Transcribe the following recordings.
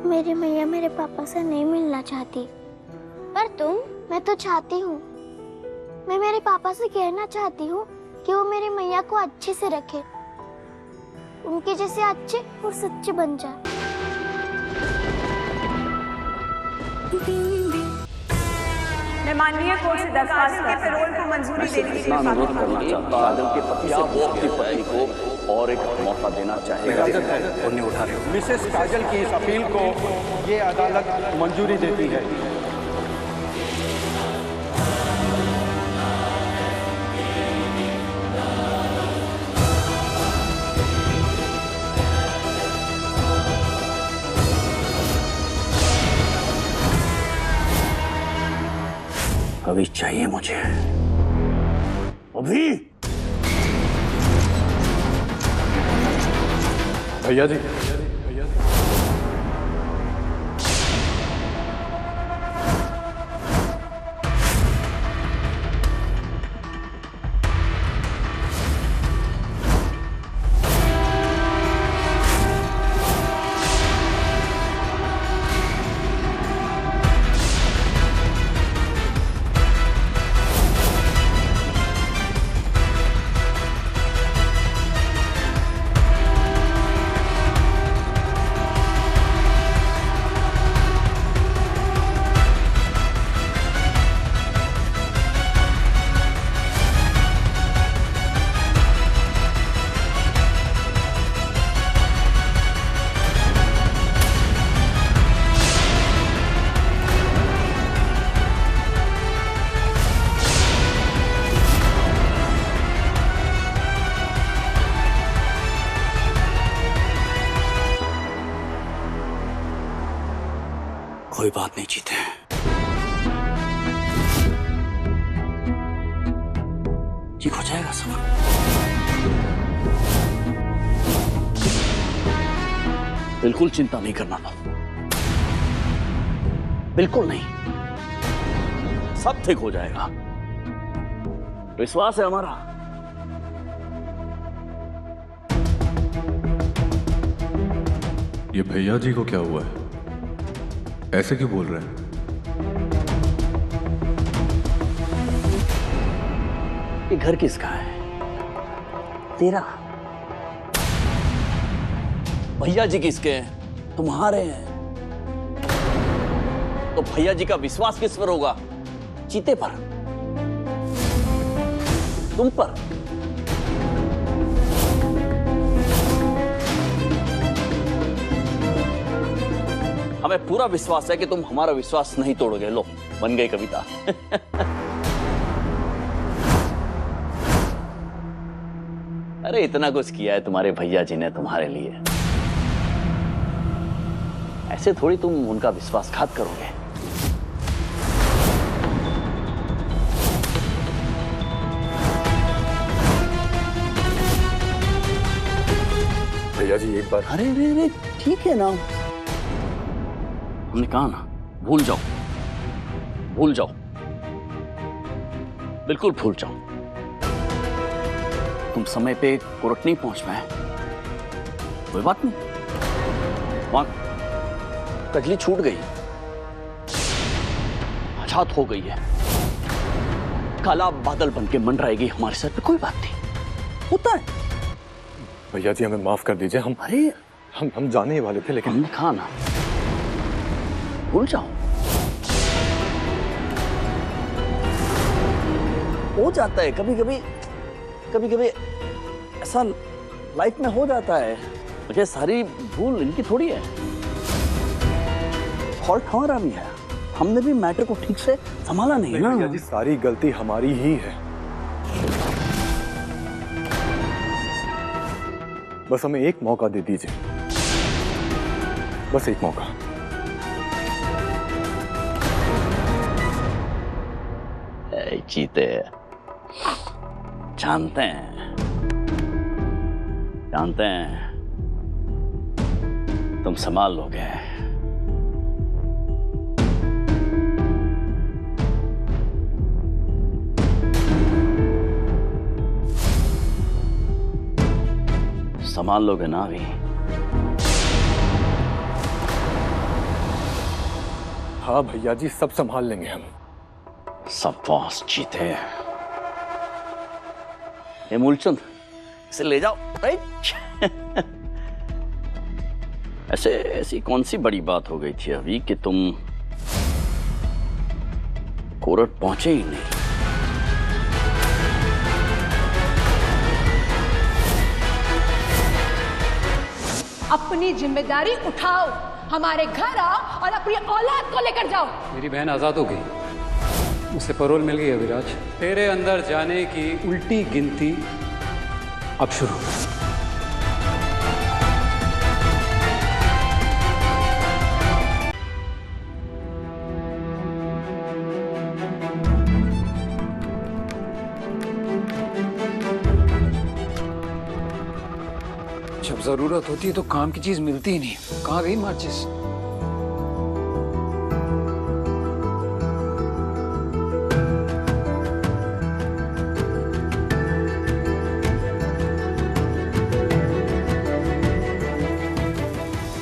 मेरी मैया मेरे पापा से नहीं मिलना चाहती। पर तुम? मैं तो चाहती हूँ। मैं मेरे पापा से कहना चाहती हूँ कि वो मेरी मैया को अच्छे से रखे, उनके जैसे अच्छे और सच्चे बन जाए। मैं माननीय कोर्ट से दरखास्त के पैरोल को मंजूरी देने के लिए अनुरोध करना चाहता हूं। कादिल के पति से वो अपनी पत्नी को और एक मौका देना चाहेगा। उन्हें उठा रहे हो। मिसेस काजल की इस अपील को ये अदालत मंजूरी देती है। अभी चाहिए मुझे, अभी। भैया जी, कोई बात नहीं, जीते हैं। ठीक हो जाएगा सब। बिल्कुल चिंता नहीं करना था, बिल्कुल नहीं, सब ठीक हो जाएगा, विश्वास है हमारा। ये भैया जी को क्या हुआ है? ऐसे क्यों बोल रहे हैं? ये घर किसका है? तेरा। भैया जी किसके हैं? तुम्हारे हैं। तो भैया जी का विश्वास किस पर होगा? चीते पर, तुम पर। हमें पूरा विश्वास है कि तुम हमारा विश्वास नहीं तोड़ोगे। लो, बन गई कविता। अरे इतना कुछ किया है तुम्हारे भैया जी ने तुम्हारे लिए, ऐसे थोड़ी तुम उनका विश्वासघात करोगे। भैया जी एक बार। अरे रे रे, ठीक है ना, हमने कहा ना, भूल जाओ, भूल जाओ, बिल्कुल भूल जाओ। तुम समय पे कोर्ट नहीं पहुंच पाए, कोई बात नहीं, वहां कजली छूट गई, आजाद हो गई है, काला बादल बन के मंडराएगी हमारे सर पे, कोई बात नहीं, होता है। भैया जी हमें माफ कर दीजिए, अरे हम जाने ही वाले थे, लेकिन हमने कहा ना, भूल जाओ। हो जाता है कभी कभी, कभी कभी ऐसा लाइफ में हो जाता है। मुझे सारी भूल इनकी थोड़ी है, फॉल्ट हमारा भी है, हमने भी मैटर को ठीक से संभाला नहीं ना। भैया जी सारी गलती हमारी ही है, बस हमें एक मौका दे दीजिए, बस एक मौका। चीते जानते हैं तुम संभाल लोगे। संभाल लोगे ना अभी? हाँ भैया जी, सब संभाल लेंगे हम। शाबाश जीते। ये मूलचंद, इसे ले जाओ। राइट। ऐसी कौन सी बड़ी बात हो गई थी अभी कि तुम कोर्ट पहुंचे ही नहीं? अपनी जिम्मेदारी उठाओ, हमारे घर आओ और अपनी औलाद को लेकर जाओ। मेरी बहन आजाद हो गई, उसे पैरोल मिल गई। अविराज, तेरे अंदर जाने की उल्टी गिनती अब शुरू। जब जरूरत होती है तो काम की चीज मिलती ही नहीं। कहाँ गई माचिस?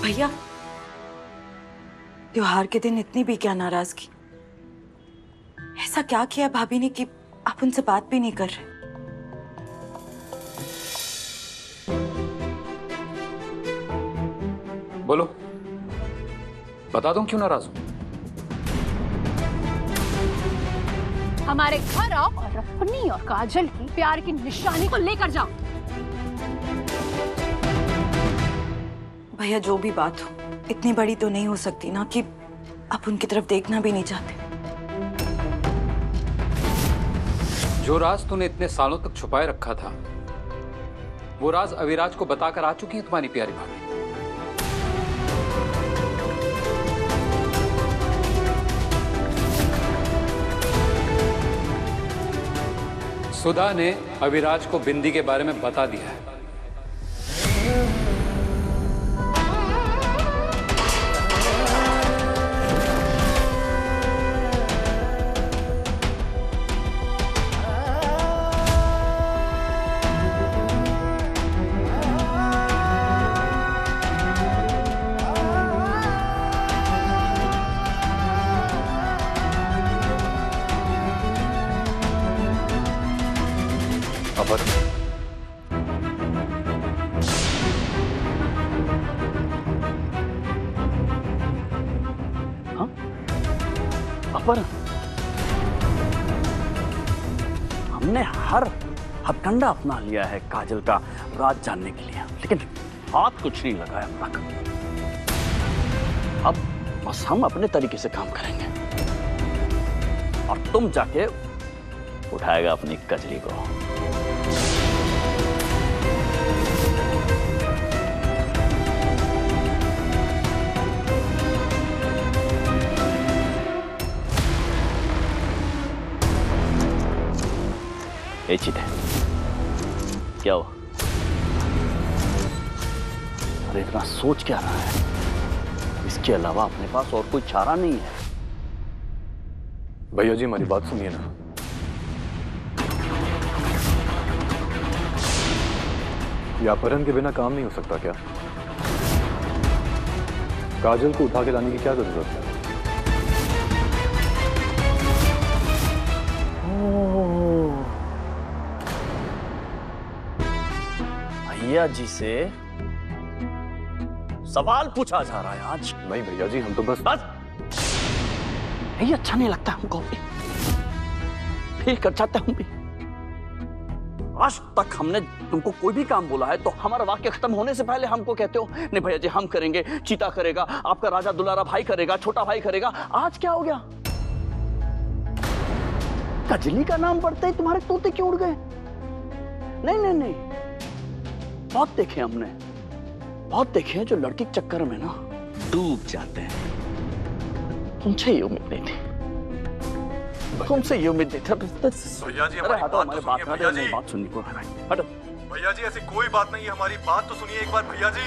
भैया, त्योहार के दिन इतनी भी क्या नाराजगी? ऐसा क्या किया भाभी ने कि आप उनसे बात भी नहीं कर रहे? बोलो, बता दूं क्यों नाराज हूं? हमारे घर आओ और अपनी और काजल की प्यार की निशानी को लेकर जाओ। भैया, जो भी बात हो, इतनी बड़ी तो नहीं हो सकती ना कि आप उनकी तरफ देखना भी नहीं चाहते। जो राज तूने इतने सालों तक छुपाए रखा था, वो राज अविराज को बताकर आ चुकी है तुम्हारी प्यारी भाभी। सुधा ने अविराज को बिंदी के बारे में बता दिया है। पर हमने हर हथकंडा अपना लिया है काजल का राज जानने के लिए, लेकिन हाथ कुछ नहीं लगाया अब तक। अब बस हम अपने तरीके से काम करेंगे और तुम जाके उठाएगा अपनी कजली को। ये चीज है क्या हुआ? अरे इतना सोच क्या रहा है? इसके अलावा अपने पास और कोई चारा नहीं है। भैया जी, हमारी बात सुनिए ना। ये अपहरण के बिना काम नहीं हो सकता क्या? काजल को उठा के लाने की क्या जरूरत है? भैया जी से सवाल पूछा जा रहा है आज। नहीं भैया जी, हम तो बस ये अच्छा नहीं लगता हमको भी, फील कर चाहते हम भी। आज तक हमने तुमको कोई भी काम बोला है तो हमारा वाक्य खत्म होने से पहले हमको कहते हो नहीं भैया जी हम करेंगे, चीता करेगा, आपका राजा दुलारा भाई करेगा, छोटा भाई करेगा। आज क्या हो गया? कजली का नाम पड़ते ही तुम्हारे तोते क्यों उड़ गए? नहीं नहीं नहीं, बहुत देखे हमने, बहुत देखे हैं जो लड़की के चक्कर में ना डूब जाते हैं। तुमसे ये उम्मीद नहीं थी, तुमसे ये उम्मीद नहीं थी। भैया जी, अरे हटो, हमारे बात भैया जी। बात सुननी को हटो। भैया जी, ऐसी कोई बात नहीं है, हमारी बात तो सुनिए एक बार भैया जी।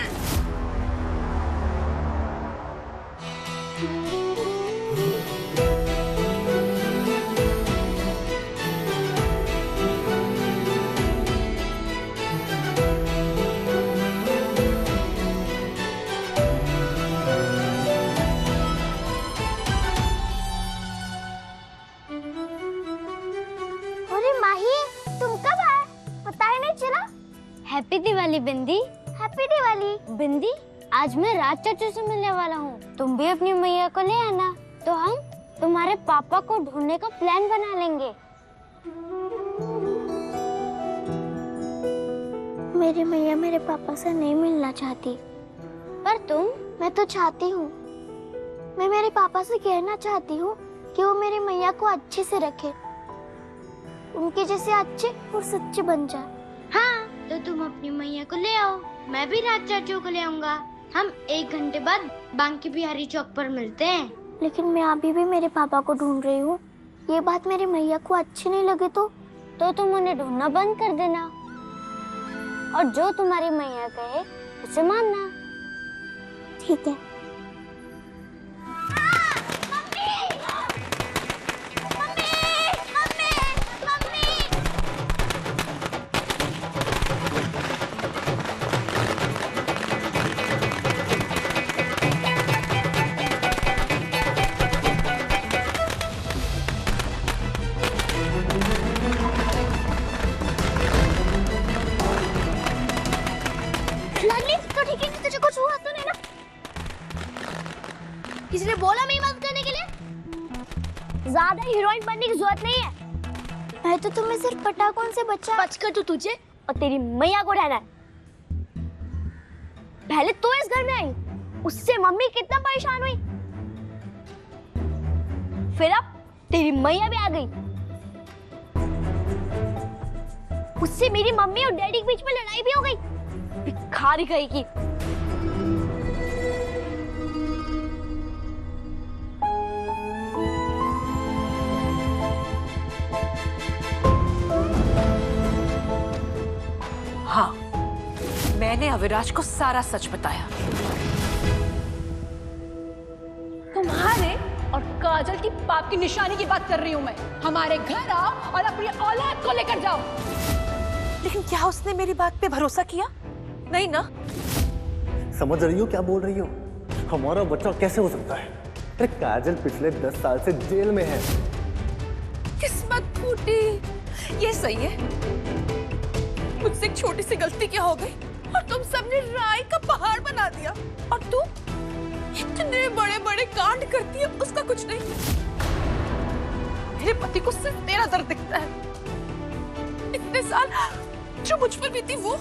अपनी बिंदी। हैप्पी दिवाली। बिंदी, आज मैं राज चाचू से मिलने वाला हूँ। तुम भी अपनी मैया को ले आना, तो हम तुम्हारे पापा को ढूंढने का प्लान बना लेंगे। मेरी मैया मेरे पापा से नहीं मिलना चाहती, पर मैं तो चाहती हूँ। मैं मेरे पापा से कहना चाहती हूँ कि वो मेरी मैया को अच्छे से रखे, उनके जैसे अच्छे और सच्चे बन जाए। हाँ, तो तुम अपनी मैया को ले आओ, मैं भी राज चाचू को ले आऊंगा। हम 1 घंटे बाद बांकी बिहारी चौक पर मिलते हैं। लेकिन मैं अभी भी मेरे पापा को ढूंढ रही हूँ। ये बात मेरी मैया को अच्छी नहीं लगे तो तुम उन्हें ढूंढना बंद कर देना, और जो तुम्हारी मैया कहे उसे मानना। ठीक है। तुझे कुछ हुआ तो नहीं ना? किसी ने बोला मेरी मदद करने के लिए? ज्यादा हीरोइन बनने की जरूरत नहीं है। मैं तो तुम्हें सिर्फ पटाखों से बचकर तो तुझे और तेरी मैया को रहना है। पहले तो इस घर में आई, उससे मम्मी कितना परेशान हुई, फिर अब तेरी मैया भी आ गई, उससे मेरी मम्मी और डैडी के बीच में लड़ाई भी हो गई। भिखारी कहेगी। हाँ, मैंने अविराज को सारा सच बताया। तुम्हारे और काजल की पाप की निशानी की बात कर रही हूँ मैं। हमारे घर आओ और अपनी औलाद को लेकर जाओ। लेकिन क्या उसने मेरी बात पे भरोसा किया? नहीं ना। समझ रही हो क्या बोल रही हो? हमारा बच्चा कैसे हो सकता है? अरे काजल पिछले 10 साल से जेल में है। किस्मत फूटी। ये सही है। मुझसे एक छोटी सी गलती क्या हो गई और तुम सबने राय का पहाड़ बना दिया, और तू इतने बड़े बड़े कांड करती है, उसका कुछ नहीं। मेरे पति को सिर्फ तेरा दर्द दिखता है। इतने साल जो मुझ पर बीती वो,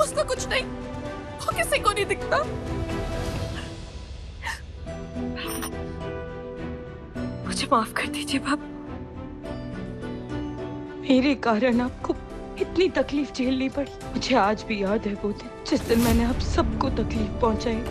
उसका कुछ नहीं, वो किसी को नहीं दिखता। मुझे माफ कर दीजिए बाप। मेरे कारण आपको इतनी तकलीफ झेलनी पड़ी। मुझे आज भी याद है वो दिन जिस दिन मैंने आप सबको तकलीफ पहुंचाई।